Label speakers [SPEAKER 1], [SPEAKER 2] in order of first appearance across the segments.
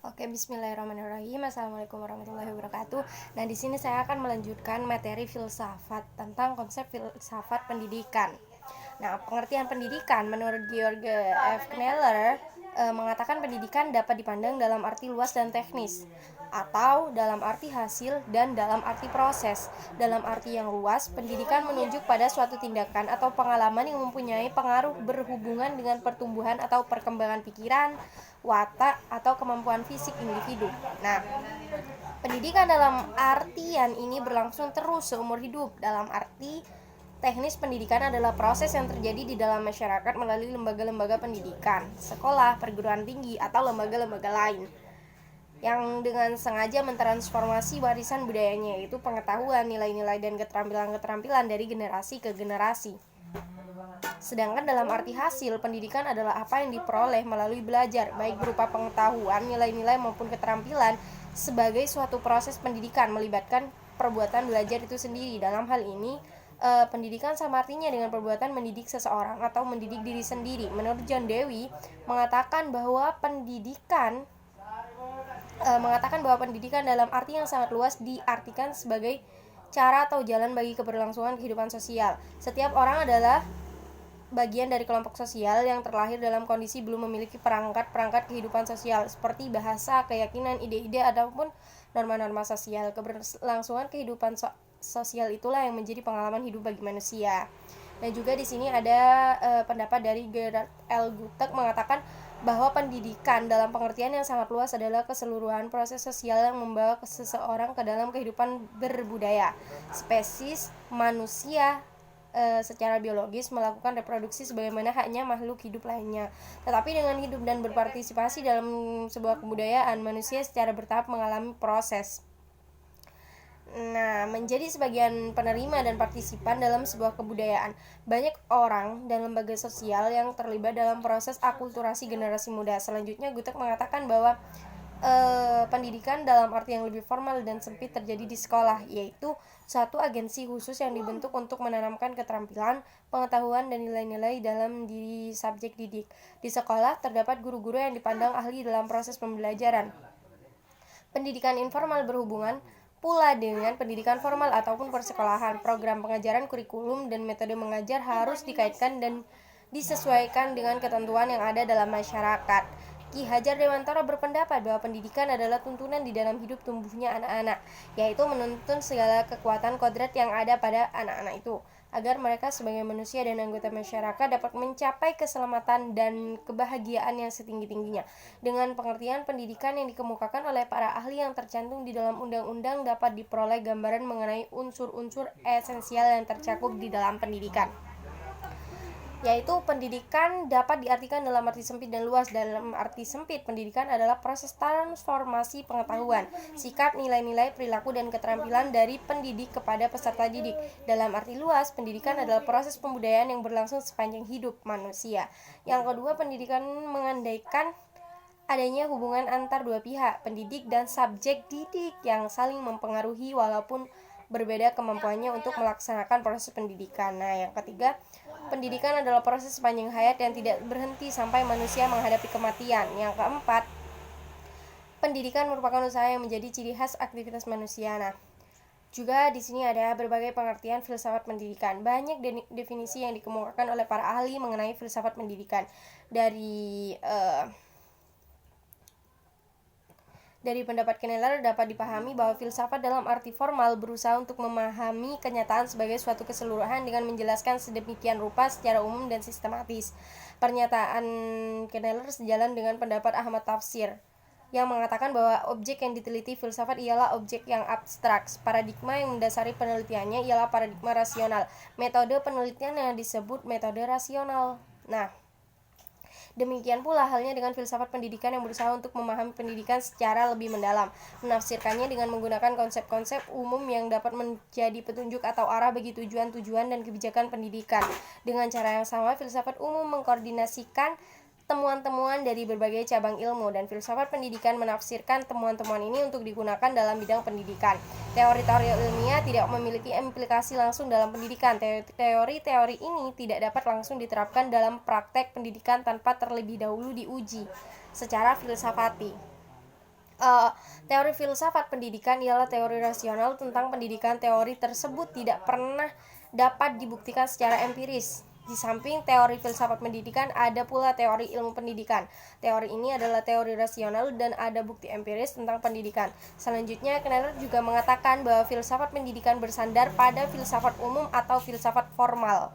[SPEAKER 1] Oke, bismillahirrahmanirrahim. Assalamualaikum warahmatullahi wabarakatuh. Nah, di sini saya akan melanjutkan materi filsafat tentang konsep filsafat pendidikan. Nah, pengertian pendidikan menurut George F. Kneller mengatakan pendidikan dapat dipandang dalam arti luas dan teknis, atau dalam arti hasil dan dalam arti proses. Dalam arti yang luas, pendidikan menunjuk pada suatu tindakan atau pengalaman yang mempunyai pengaruh berhubungan dengan pertumbuhan atau perkembangan pikiran, watak, atau kemampuan fisik individu. Nah, pendidikan dalam artian ini berlangsung terus seumur hidup. Dalam arti teknis, pendidikan adalah proses yang terjadi di dalam masyarakat melalui lembaga-lembaga pendidikan, sekolah, perguruan tinggi, atau lembaga-lembaga lain yang dengan sengaja mentransformasi warisan budayanya, yaitu pengetahuan, nilai-nilai, dan keterampilan-keterampilan dari generasi ke generasi. Sedangkan dalam arti hasil, pendidikan adalah apa yang diperoleh melalui belajar, baik berupa pengetahuan, nilai-nilai, maupun keterampilan sebagai suatu proses pendidikan melibatkan perbuatan belajar itu sendiri. Dalam hal ini, pendidikan sama artinya dengan perbuatan mendidik seseorang atau mendidik diri sendiri. Menurut John Dewey, mengatakan bahwa pendidikan dalam arti yang sangat luas diartikan sebagai cara atau jalan bagi keberlangsungan kehidupan sosial. Setiap orang adalah bagian dari kelompok sosial yang terlahir dalam kondisi belum memiliki perangkat-perangkat kehidupan sosial seperti bahasa, keyakinan, ide-ide, ataupun norma-norma sosial. Keberlangsungan kehidupan sosial itulah yang menjadi pengalaman hidup bagi manusia. Dan juga di sini ada pendapat dari Gerard L. Gutek mengatakan bahwa pendidikan dalam pengertian yang sangat luas adalah keseluruhan proses sosial yang membawa seseorang ke dalam kehidupan berbudaya. Spesies manusia secara biologis melakukan reproduksi sebagaimana haknya makhluk hidup lainnya. Tetapi dengan hidup dan berpartisipasi dalam sebuah kebudayaan, manusia secara bertahap mengalami proses. Nah, menjadi sebagian penerima dan partisipan dalam sebuah kebudayaan. Banyak orang dan lembaga sosial yang terlibat dalam proses akulturasi generasi muda. Selanjutnya, Gutek mengatakan bahwa pendidikan dalam arti yang lebih formal dan sempit terjadi di sekolah, yaitu suatu agensi khusus yang dibentuk untuk menanamkan keterampilan, pengetahuan, dan nilai-nilai dalam diri subjek didik. Di sekolah terdapat guru-guru yang dipandang ahli dalam proses pembelajaran. Pendidikan informal berhubungan pula dengan pendidikan formal ataupun persekolahan. Program pengajaran, kurikulum, dan metode mengajar harus dikaitkan dan disesuaikan dengan ketentuan yang ada dalam masyarakat. Ki Hajar Dewantara berpendapat bahwa pendidikan adalah tuntunan di dalam hidup tumbuhnya anak-anak, yaitu menuntun segala kekuatan kodrat yang ada pada anak-anak itu, agar mereka sebagai manusia dan anggota masyarakat dapat mencapai keselamatan dan kebahagiaan yang setinggi-tingginya. Dengan pengertian pendidikan yang dikemukakan oleh para ahli yang tercantum di dalam undang-undang, dapat diperoleh gambaran mengenai unsur-unsur esensial yang tercakup di dalam pendidikan, yaitu pendidikan dapat diartikan dalam arti sempit dan luas. Dalam arti sempit, pendidikan adalah proses transformasi pengetahuan, sikap, nilai-nilai, perilaku, dan keterampilan dari pendidik kepada peserta didik. Dalam arti luas, pendidikan adalah proses pembudayaan yang berlangsung sepanjang hidup manusia. Yang kedua, pendidikan mengandaikan adanya hubungan antar dua pihak, pendidik dan subjek didik, yang saling mempengaruhi walaupun berbeda kemampuannya untuk melaksanakan proses pendidikan. Nah, yang ketiga, pendidikan adalah proses sepanjang hayat yang tidak berhenti sampai manusia menghadapi kematian. Yang keempat, pendidikan merupakan usaha yang menjadi ciri khas aktivitas manusia. Nah, juga di sini ada berbagai pengertian filsafat pendidikan. Banyak definisi yang dikemukakan oleh para ahli mengenai filsafat pendidikan. Dari pendapat Kneller dapat dipahami bahwa filsafat dalam arti formal berusaha untuk memahami kenyataan sebagai suatu keseluruhan dengan menjelaskan sedemikian rupa secara umum dan sistematis. Pernyataan Kneller sejalan dengan pendapat Ahmad Tafsir yang mengatakan bahwa objek yang diteliti filsafat ialah objek yang abstrak. Paradigma yang mendasari penelitiannya ialah paradigma rasional. Metode penelitian yang disebut metode rasional. Nah, demikian pula halnya dengan filsafat pendidikan yang berusaha untuk memahami pendidikan secara lebih mendalam, menafsirkannya dengan menggunakan konsep-konsep umum yang dapat menjadi petunjuk atau arah bagi tujuan-tujuan dan kebijakan pendidikan. Dengan cara yang sama, filsafat umum mengkoordinasikan temuan-temuan dari berbagai cabang ilmu, dan filsafat pendidikan menafsirkan temuan-temuan ini untuk digunakan dalam bidang pendidikan. Teori-teori ilmiah tidak memiliki implikasi langsung dalam pendidikan. Teori-teori ini tidak dapat langsung diterapkan dalam praktek pendidikan tanpa terlebih dahulu diuji secara filsafati. Teori filsafat pendidikan ialah teori rasional tentang pendidikan. Teori tersebut tidak pernah dapat dibuktikan secara empiris. Di samping teori filsafat pendidikan, ada pula teori ilmu pendidikan. Teori ini adalah teori rasional dan ada bukti empiris tentang pendidikan. Selanjutnya, Kneller juga mengatakan bahwa filsafat pendidikan bersandar pada filsafat umum atau filsafat formal.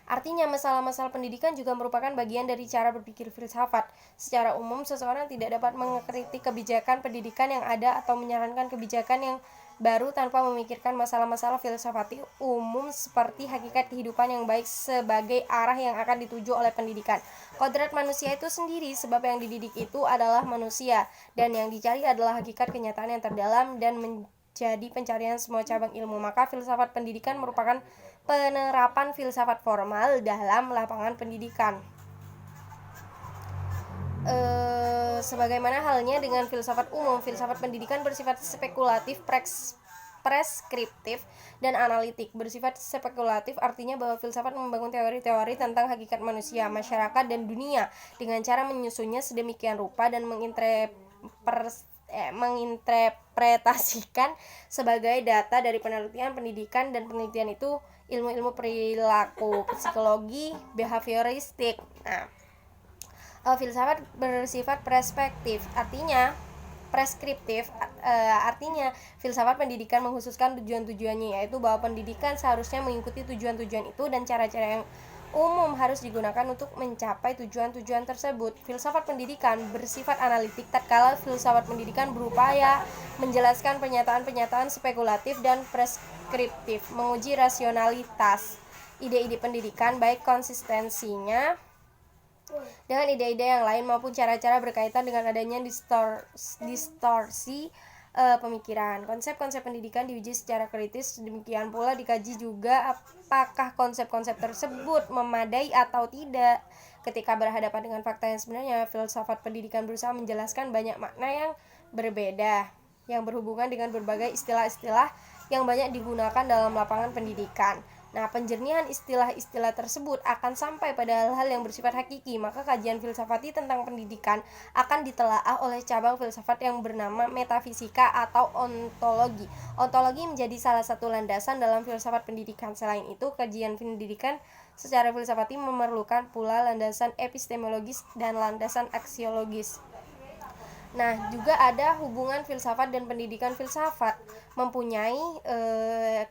[SPEAKER 1] Artinya, masalah-masalah pendidikan juga merupakan bagian dari cara berpikir filsafat. Secara umum, seseorang tidak dapat mengkritik kebijakan pendidikan yang ada atau menyarankan kebijakan yang baru tanpa memikirkan masalah-masalah filsafati umum seperti hakikat kehidupan yang baik sebagai arah yang akan dituju oleh pendidikan. Kodrat manusia itu sendiri, sebab yang dididik itu adalah manusia, dan yang dicari adalah hakikat kenyataan yang terdalam dan menjadi pencarian semua cabang ilmu. Maka filsafat pendidikan merupakan penerapan filsafat formal dalam lapangan pendidikan. Sebagaimana halnya dengan filsafat umum, filsafat pendidikan bersifat spekulatif, preskriptif, dan analitik. Bersifat spekulatif artinya bahwa filsafat membangun teori-teori tentang hakikat manusia, masyarakat, dan dunia dengan cara menyusunnya sedemikian rupa dan menginterpretasikan sebagai data dari penelitian pendidikan, dan penelitian itu ilmu-ilmu perilaku, psikologi, behavioristik. Filsafat bersifat preskriptif, artinya filsafat pendidikan mengkhususkan tujuan-tujuannya, yaitu bahwa pendidikan seharusnya mengikuti tujuan-tujuan itu dan cara-cara yang umum harus digunakan untuk mencapai tujuan-tujuan tersebut. Filsafat pendidikan bersifat analitik tatkala filsafat pendidikan berupaya menjelaskan pernyataan-pernyataan spekulatif dan preskriptif, menguji rasionalitas ide-ide pendidikan, baik konsistensinya dengan ide-ide yang lain maupun cara-cara berkaitan dengan adanya distorsi pemikiran. Konsep-konsep pendidikan diuji secara kritis, demikian pula dikaji juga apakah konsep-konsep tersebut memadai atau tidak. Ketika berhadapan dengan fakta yang sebenarnya, filsafat pendidikan berusaha menjelaskan banyak makna yang berbeda yang berhubungan dengan berbagai istilah-istilah yang banyak digunakan dalam lapangan pendidikan. Nah, penjernihan istilah-istilah tersebut akan sampai pada hal-hal yang bersifat hakiki. Maka kajian filsafati tentang pendidikan akan ditelaah oleh cabang filsafat yang bernama metafisika atau ontologi. Ontologi menjadi salah satu landasan dalam filsafat pendidikan. Selain itu, kajian pendidikan secara filsafati memerlukan pula landasan epistemologis dan landasan aksiologis. Nah, juga ada hubungan filsafat dan pendidikan. Filsafat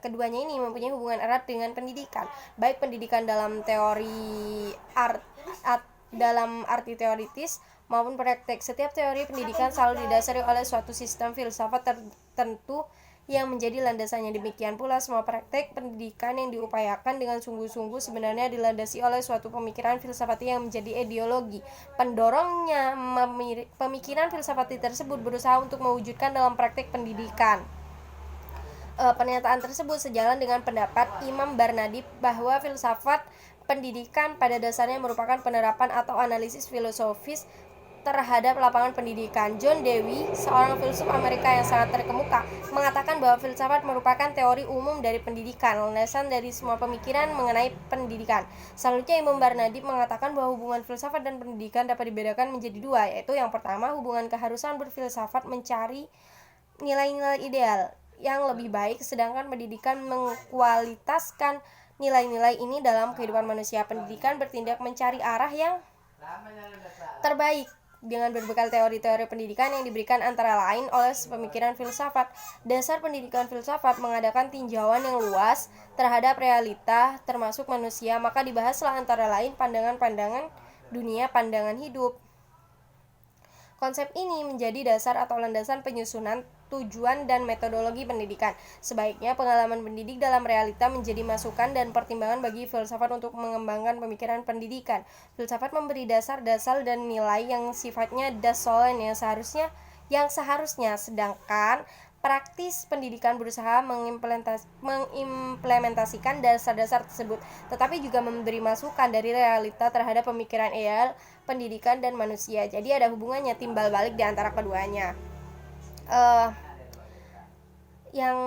[SPEAKER 1] keduanya ini mempunyai hubungan erat dengan pendidikan, baik pendidikan dalam dalam arti teoritis maupun praktek. Setiap teori pendidikan selalu didasari oleh suatu sistem filsafat tertentu yang menjadi landasannya. Demikian pula semua praktek pendidikan yang diupayakan dengan sungguh-sungguh sebenarnya dilandasi oleh suatu pemikiran filsafati yang menjadi ideologi. Pendorongnya pemikiran filsafati tersebut berusaha untuk mewujudkan dalam praktek pendidikan. Pernyataan tersebut sejalan dengan pendapat Imam Barnadi bahwa filsafat pendidikan pada dasarnya merupakan penerapan atau analisis filosofis terhadap lapangan pendidikan. John Dewey, seorang filsuf Amerika yang sangat terkemuka, mengatakan bahwa filsafat merupakan teori umum dari pendidikan, landasan dari semua pemikiran mengenai pendidikan. Selanjutnya, Imam Barnadi mengatakan bahwa hubungan filsafat dan pendidikan dapat dibedakan menjadi dua, yaitu yang pertama, hubungan keharusan berfilsafat mencari nilai-nilai ideal yang lebih baik, sedangkan pendidikan mengkualitaskan nilai-nilai ini dalam kehidupan manusia. Pendidikan bertindak mencari arah yang terbaik dengan berbekal teori-teori pendidikan yang diberikan antara lain oleh pemikiran filsafat. Dasar pendidikan filsafat mengadakan tinjauan yang luas terhadap realita termasuk manusia, maka dibahaslah antara lain pandangan-pandangan dunia, pandangan hidup. Konsep ini menjadi dasar atau landasan penyusunan tujuan dan metodologi pendidikan. Sebaiknya pengalaman pendidik dalam realita menjadi masukan dan pertimbangan bagi filsafat untuk mengembangkan pemikiran pendidikan. Filsafat memberi dasar-dasar dan nilai yang sifatnya dasolen yang seharusnya, sedangkan praktis pendidikan berusaha mengimplementasikan dasar-dasar tersebut, tetapi juga memberi masukan dari realita terhadap pemikiran ideal pendidikan dan manusia. Jadi ada hubungannya timbal balik di antara keduanya. Yang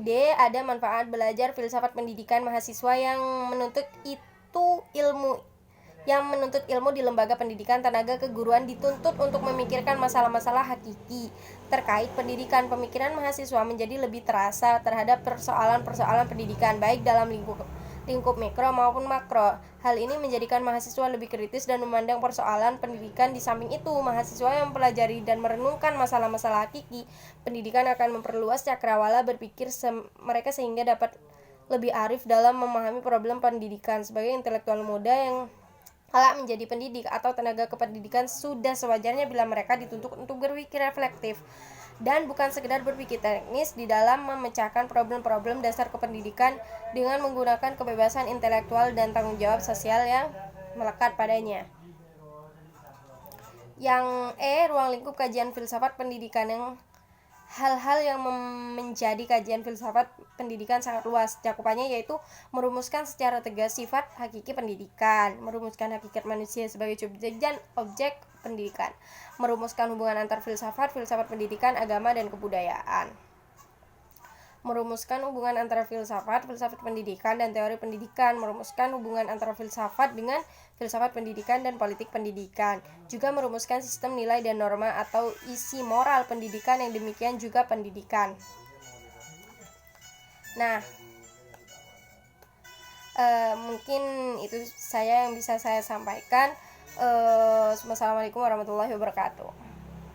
[SPEAKER 1] D, ada manfaat belajar filsafat pendidikan mahasiswa yang menuntut itu ilmu yang menuntut ilmu di lembaga pendidikan, tenaga keguruan dituntut untuk memikirkan masalah-masalah hakiki terkait pendidikan. Pemikiran mahasiswa menjadi lebih terasa terhadap persoalan-persoalan pendidikan, baik dalam lingkup mikro maupun makro. Hal ini menjadikan mahasiswa lebih kritis dan memandang persoalan pendidikan. Di samping itu, mahasiswa yang mempelajari dan merenungkan masalah-masalah hakiki pendidikan akan memperluas cakrawala berpikir mereka sehingga dapat lebih arif dalam memahami problem pendidikan. Sebagai intelektual muda yang kelak menjadi pendidik atau tenaga kependidikan, sudah sewajarnya bila mereka dituntut untuk berpikir reflektif dan bukan sekedar berpikir teknis di dalam memecahkan problem-problem dasar kependidikan dengan menggunakan kebebasan intelektual dan tanggung jawab sosial yang melekat padanya. Yang ruang lingkup kajian filsafat pendidikan. Yang hal-hal yang menjadi kajian filsafat pendidikan sangat luas. Cakupannya yaitu merumuskan secara tegas sifat hakiki pendidikan, merumuskan hakikat manusia sebagai subjek dan objek pendidikan, merumuskan hubungan antar filsafat pendidikan, agama, dan kebudayaan, merumuskan hubungan antara filsafat pendidikan, dan teori pendidikan, merumuskan hubungan antara filsafat dengan filsafat pendidikan dan politik pendidikan, juga merumuskan sistem nilai dan norma atau isi moral pendidikan, yang demikian juga pendidikan. Nah, mungkin itu saya yang bisa saya sampaikan. Wassalamualaikum warahmatullahi wabarakatuh.